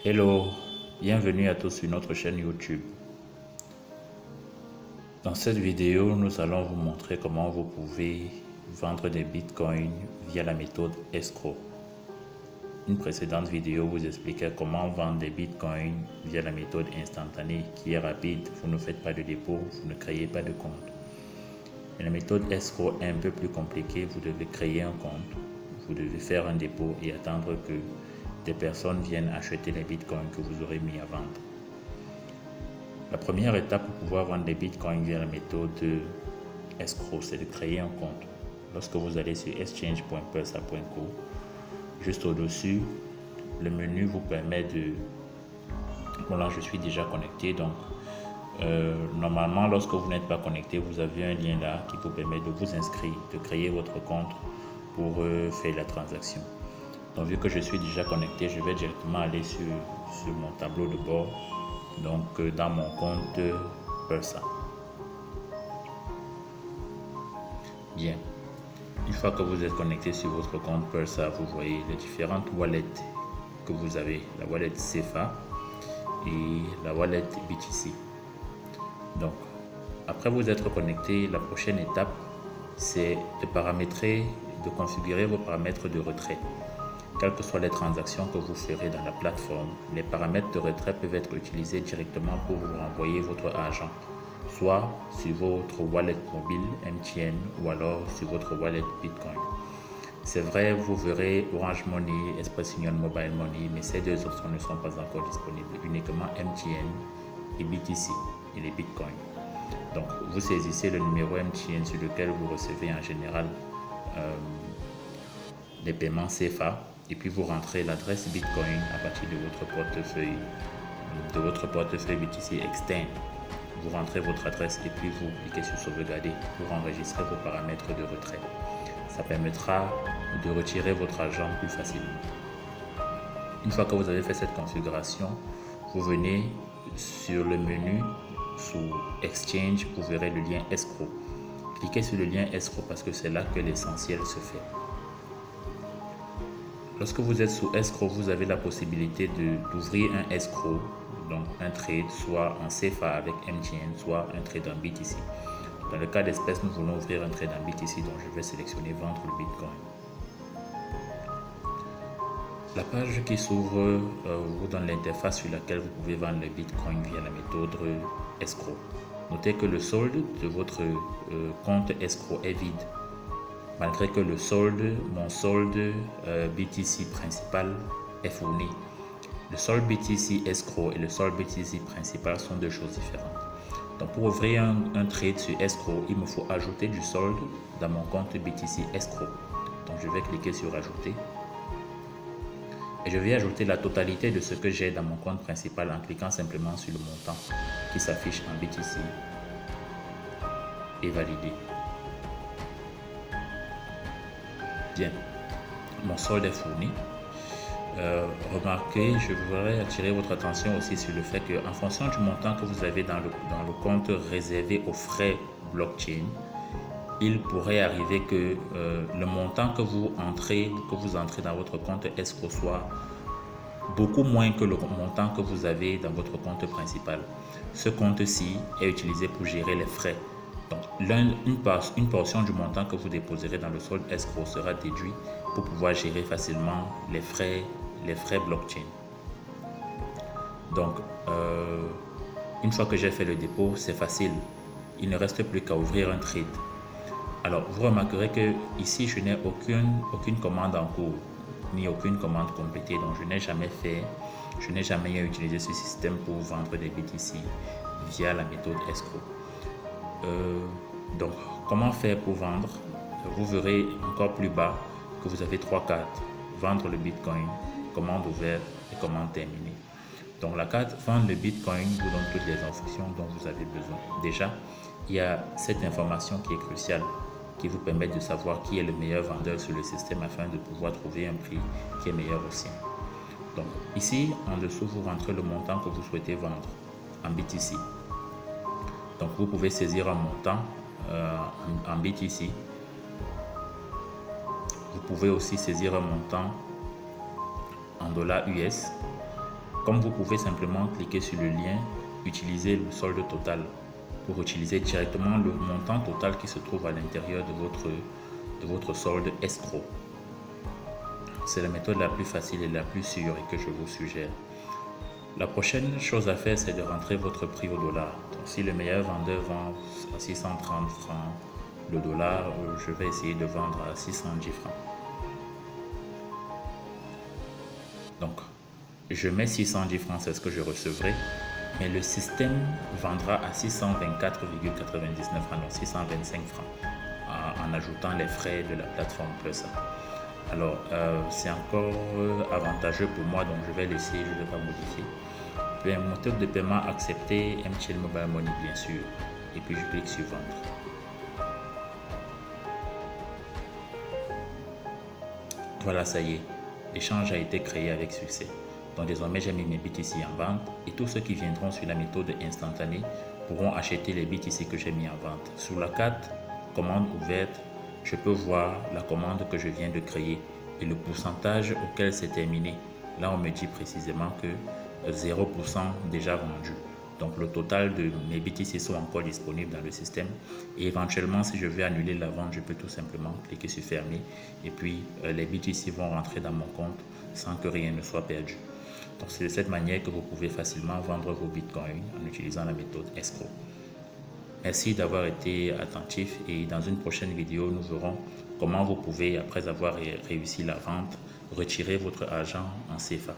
Hello, bienvenue à tous sur notre chaîne YouTube. Dans cette vidéo, nous allons vous montrer comment vous pouvez vendre des bitcoins via la méthode escrow. Une précédente vidéo vous expliquait comment vendre des bitcoins via la méthode instantanée qui est rapide, vous ne faites pas de dépôt, vous ne créez pas de compte. Mais la méthode escrow est un peu plus compliquée, vous devez créer un compte, vous devez faire un dépôt et attendre que des personnes viennent acheter les bitcoins que vous aurez mis à vendre. La première étape pour pouvoir vendre des bitcoins via la méthode escrow, c'est de créer un compte. Lorsque vous allez sur exchange.pursa.co, juste au-dessus, le menu vous permet de... Bon là, je suis déjà connecté, donc normalement, lorsque vous n'êtes pas connecté, vous avez un lien là qui vous permet de vous inscrire, de créer votre compte pour faire la transaction. Donc vu que je suis déjà connecté, je vais directement aller sur mon tableau de bord, donc dans mon compte Pursa. Bien, une fois que vous êtes connecté sur votre compte Pursa, vous voyez les différentes wallets que vous avez, la wallet CFA et la wallet BTC. Donc après vous être connecté, la prochaine étape c'est de paramétrer, de configurer vos paramètres de retrait. Quelles que soient les transactions que vous ferez dans la plateforme, les paramètres de retrait peuvent être utilisés directement pour vous renvoyer votre argent, soit sur votre wallet mobile MTN ou alors sur votre wallet Bitcoin. C'est vrai, vous verrez Orange Money, Express Union Mobile Money, mais ces deux options ne sont pas encore disponibles, uniquement MTN et BTC et les Bitcoins. Donc, vous saisissez le numéro MTN sur lequel vous recevez en général des paiements CFA. Et puis vous rentrez l'adresse Bitcoin à partir de votre portefeuille BTC externe. Vous rentrez votre adresse et puis vous cliquez sur sauvegarder pour enregistrer vos paramètres de retrait. Ça permettra de retirer votre argent plus facilement. Une fois que vous avez fait cette configuration, vous venez sur le menu sous Exchange, vous verrez le lien escrow. Cliquez sur le lien escrow parce que c'est là que l'essentiel se fait. Lorsque vous êtes sous escrow, vous avez la possibilité d'ouvrir un escrow, donc un trade, soit en CFA avec MTN, soit un trade en BTC. Dans le cas d'espèce, nous voulons ouvrir un trade en BTC, donc je vais sélectionner vendre le Bitcoin. La page qui s'ouvre vous donne l'interface sur laquelle vous pouvez vendre le Bitcoin via la méthode escrow. Notez que le solde de votre compte escrow est vide. Malgré que le solde, mon solde BTC principal est fourni. Le solde BTC escrow et le solde BTC principal sont deux choses différentes. Donc pour ouvrir un trade sur escrow, il me faut ajouter du solde dans mon compte BTC escrow. Donc je vais cliquer sur ajouter. Et je vais ajouter la totalité de ce que j'ai dans mon compte principal en cliquant simplement sur le montant qui s'affiche en BTC et valider. Bien, mon solde est fourni. Remarquez, je voudrais attirer votre attention aussi sur le fait qu'en fonction du montant que vous avez dans le compte réservé aux frais blockchain, il pourrait arriver que le montant que vous entrez dans votre compte escrow soit beaucoup moins que le montant que vous avez dans votre compte principal. Ce compte-ci est utilisé pour gérer les frais. Donc, une portion du montant que vous déposerez dans le solde escrow sera déduit pour pouvoir gérer facilement les frais blockchain. Donc, une fois que j'ai fait le dépôt, c'est facile. Il ne reste plus qu'à ouvrir un trade. Alors, vous remarquerez que ici, je n'ai aucune commande en cours, ni aucune commande complétée. Donc, je n'ai jamais utilisé ce système pour vendre des BTC via la méthode escrow. Donc, comment faire pour vendre? Vous verrez encore plus bas que vous avez trois cartes: vendre le Bitcoin, commande ouverte et commande terminée. Donc, la carte vendre le Bitcoin vous donne toutes les instructions dont vous avez besoin. Déjà, il y a cette information qui est cruciale, qui vous permet de savoir qui est le meilleur vendeur sur le système afin de pouvoir trouver un prix qui est meilleur au sien. Donc, ici, en dessous, vous rentrez le montant que vous souhaitez vendre en BTC. Donc, vous pouvez saisir un montant en BTC. Vous pouvez aussi saisir un montant en dollars US Comme vous pouvez simplement cliquer sur le lien, utiliser le solde total pour utiliser directement le montant total qui se trouve à l'intérieur de votre solde escroc. C'est la méthode la plus facile et la plus sûre et que je vous suggère. La prochaine chose à faire, c'est de rentrer votre prix au dollar. Donc, si le meilleur vendeur vend à 630 francs le dollar, je vais essayer de vendre à 610 francs. Donc, je mets 610 francs, c'est ce que je recevrai, mais le système vendra à 624,99 francs, donc 625 francs, en ajoutant les frais de la plateforme plus ça. Alors, c'est encore avantageux pour moi, donc je vais laisser, je ne vais pas modifier. Puis, un méthode de paiement accepté, MTN Mobile Money bien sûr, et puis je clique sur vendre. Voilà, ça y est, l'échange a été créé avec succès. Donc désormais, j'ai mis mes BTC en vente et tous ceux qui viendront sur la méthode instantanée pourront acheter les BTC que j'ai mis en vente. Sur la carte commande ouverte, je peux voir la commande que je viens de créer et le pourcentage auquel c'est terminé. Là, on me dit précisément que 0% déjà vendu. Donc le total de mes BTC sont encore disponibles dans le système. Et éventuellement, si je veux annuler la vente, je peux tout simplement cliquer sur fermer. Et puis les BTC vont rentrer dans mon compte sans que rien ne soit perdu. Donc c'est de cette manière que vous pouvez facilement vendre vos bitcoins en utilisant la méthode escroc. Merci d'avoir été attentif et dans une prochaine vidéo, nous verrons comment vous pouvez, après avoir réussi la vente, retirer votre argent en CFA.